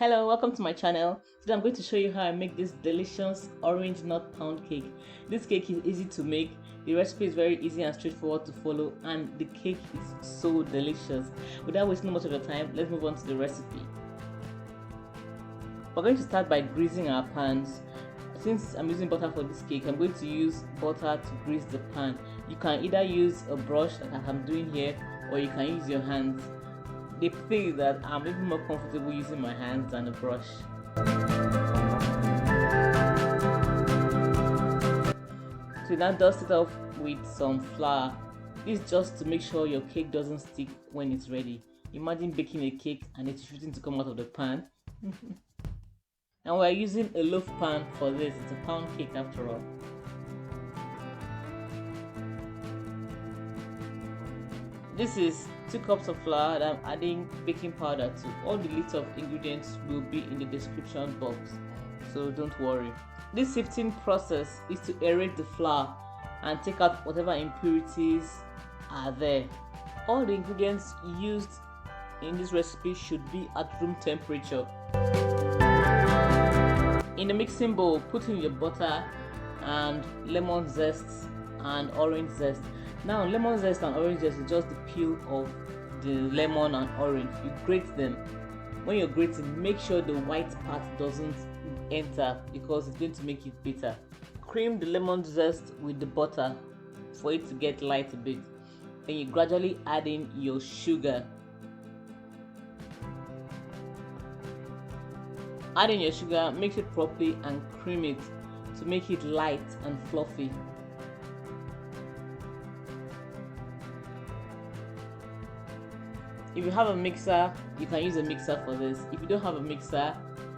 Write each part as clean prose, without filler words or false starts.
Hello, welcome to my channel. Today I'm going to show you how I make this delicious orange nut pound cake. This cake is easy to make, the recipe is very easy and straightforward to follow, and the cake is so delicious. Without wasting much of your time, let's move on to the recipe. We're going to start by greasing our pans. Since I'm using butter for this cake, I'm going to use butter to grease the pan. You can either use a brush like I'm doing here, or you can use your hands. The thing is that I'm even more comfortable using my hands than a brush. So now dust it off with some flour. This is just to make sure your cake doesn't stick when it's ready. Imagine baking a cake and it's refusing to come out of the pan. And we're using a loaf pan for this. It's a pound cake after all. This is 2 cups of flour that I'm adding baking powder to. All the list of ingredients will be in the description box, so don't worry. This sifting process is to aerate the flour and take out whatever impurities are there. All the ingredients used in this recipe should be at room temperature. In the mixing bowl, put in your butter and lemon zest and orange zest. Now, lemon zest and orange zest is just the peel of the lemon and orange. You grate them. When you're grating, make sure the white part doesn't enter because it's going to make it bitter. Cream the lemon zest with the butter for it to get light a bit. Then you gradually add in your sugar. Add in your sugar, mix it properly and cream it to make it light and fluffy. If you have a mixer, you can use a mixer for this. If you don't have a mixer,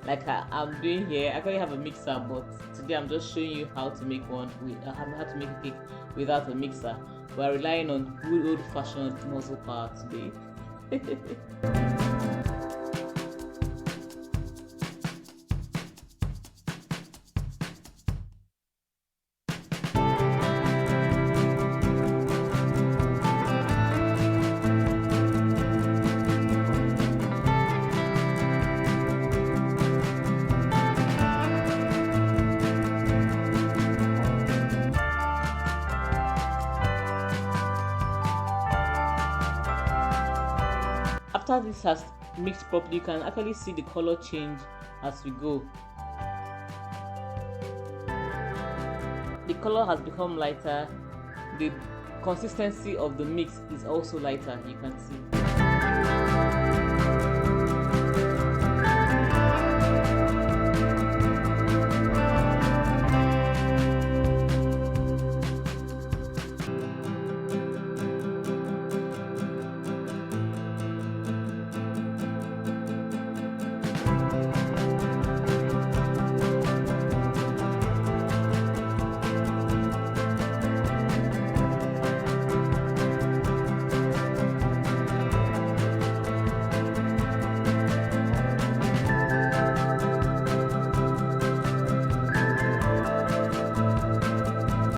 like I'm doing here, I actually have a mixer, but today I'm just showing you how to make one. How to make a cake without a mixer. We're relying on good old-fashioned muscle power today. After this has mixed properly, you can actually see the color change as we go. The color has become lighter. The consistency of the mix is also lighter, you can see.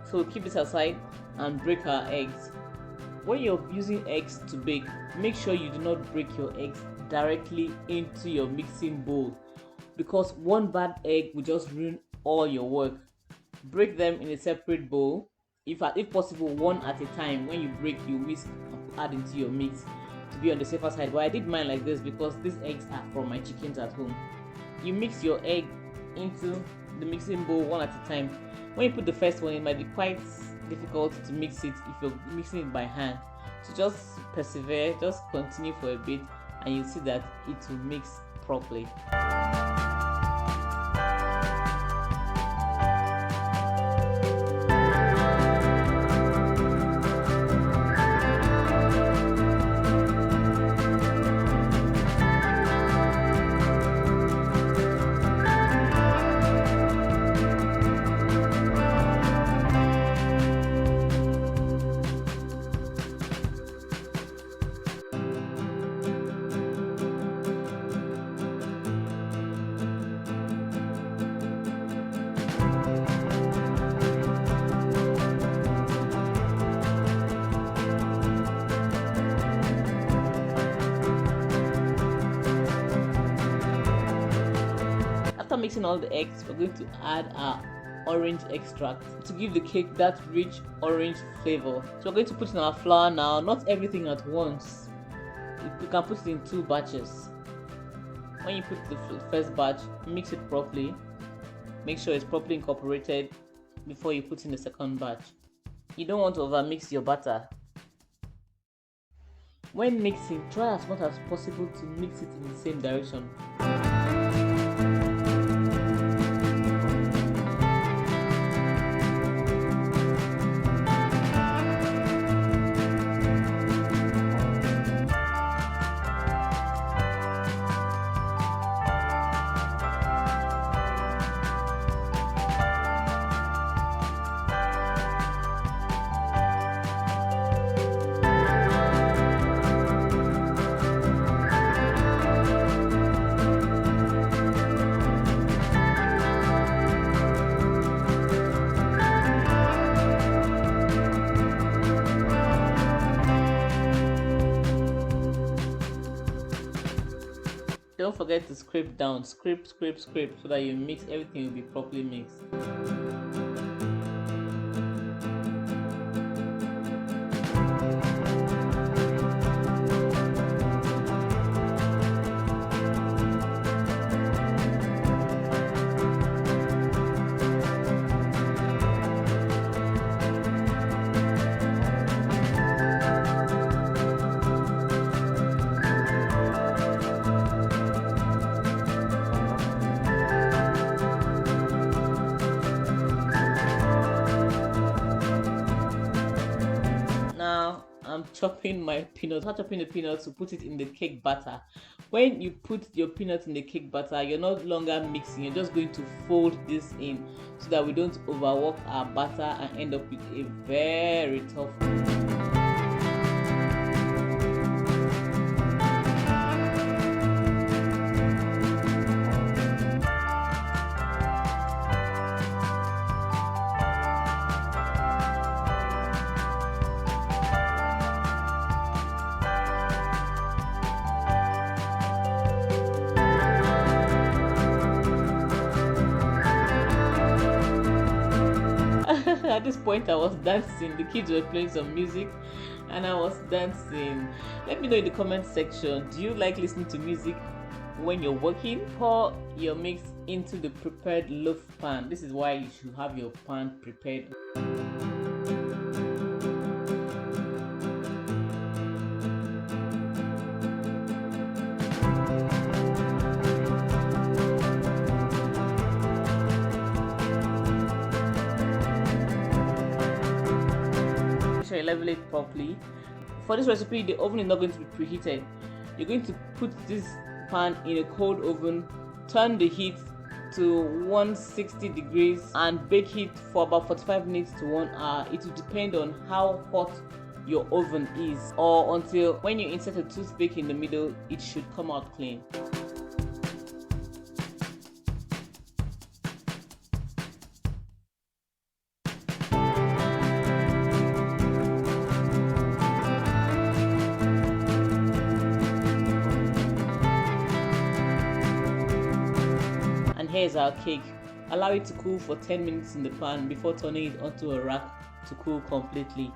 So keep this aside and break our eggs. When you're using eggs to bake, make sure you do not break your eggs directly into your mixing bowl, because one bad egg will just ruin all your work. Break them in a separate bowl. If possible, one at a time. When you break, you whisk and add into your mix to be on the safer side. But I did mine like this because these eggs are from my chickens at home. You mix your egg into the mixing bowl one at a time. When you put the first one, it might be quite difficult to mix it if you're mixing it by hand. So just persevere, just continue for a bit, and you'll see that it will mix properly. After mixing all the eggs, we're going to add our orange extract to give the cake that rich orange flavor. So we're going to put in our flour now, not everything at once. You can put it in 2 batches. When you put the first batch, mix it properly. Make sure it's properly incorporated before you put in the second batch. You don't want to overmix your batter. When mixing, try as much as possible to mix it in the same direction. Don't forget to scrape down, scrape so that you mix everything will be properly mixed. I'm chopping my peanuts. After chopping the peanuts, to put it in the cake batter. When you put your peanuts in the cake batter, you're no longer mixing, you're just going to fold this in so that we don't overwork our batter and end up with a very tough At this point I was dancing. The kids were playing some music and I was dancing. Let me know in the comment section, do you like listening to music when you're working? Pour your mix into the prepared loaf pan. This is why you should have your pan prepared. Level it properly. For this recipe, the oven is not going to be preheated. You're going to put this pan in a cold oven, turn the heat to 160 degrees and bake it for about 45 minutes to 1 hour. It will depend on how hot your oven is, or until when you insert a toothpick in the middle, it should come out clean. Here's our cake. Allow it to cool for 10 minutes in the pan before turning it onto a rack to cool completely.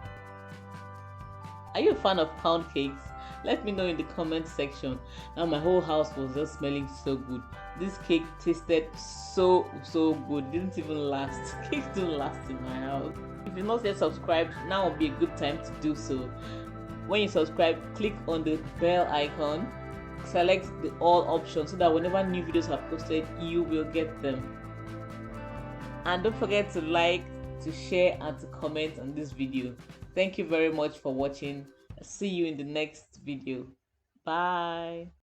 Are you a fan of pound cakes? Let me know in the comment section. Now my whole house was just smelling so good. This cake tasted so good. Didn't even last. Cakes don't last in my house. If you're not yet subscribed, now would be a good time to do so. When you subscribe, click on the bell icon. Select the all option so that whenever new videos are posted, you will get them. And don't forget to like, to share and to comment on this video. Thank you very much for watching. See you in the next video. Bye.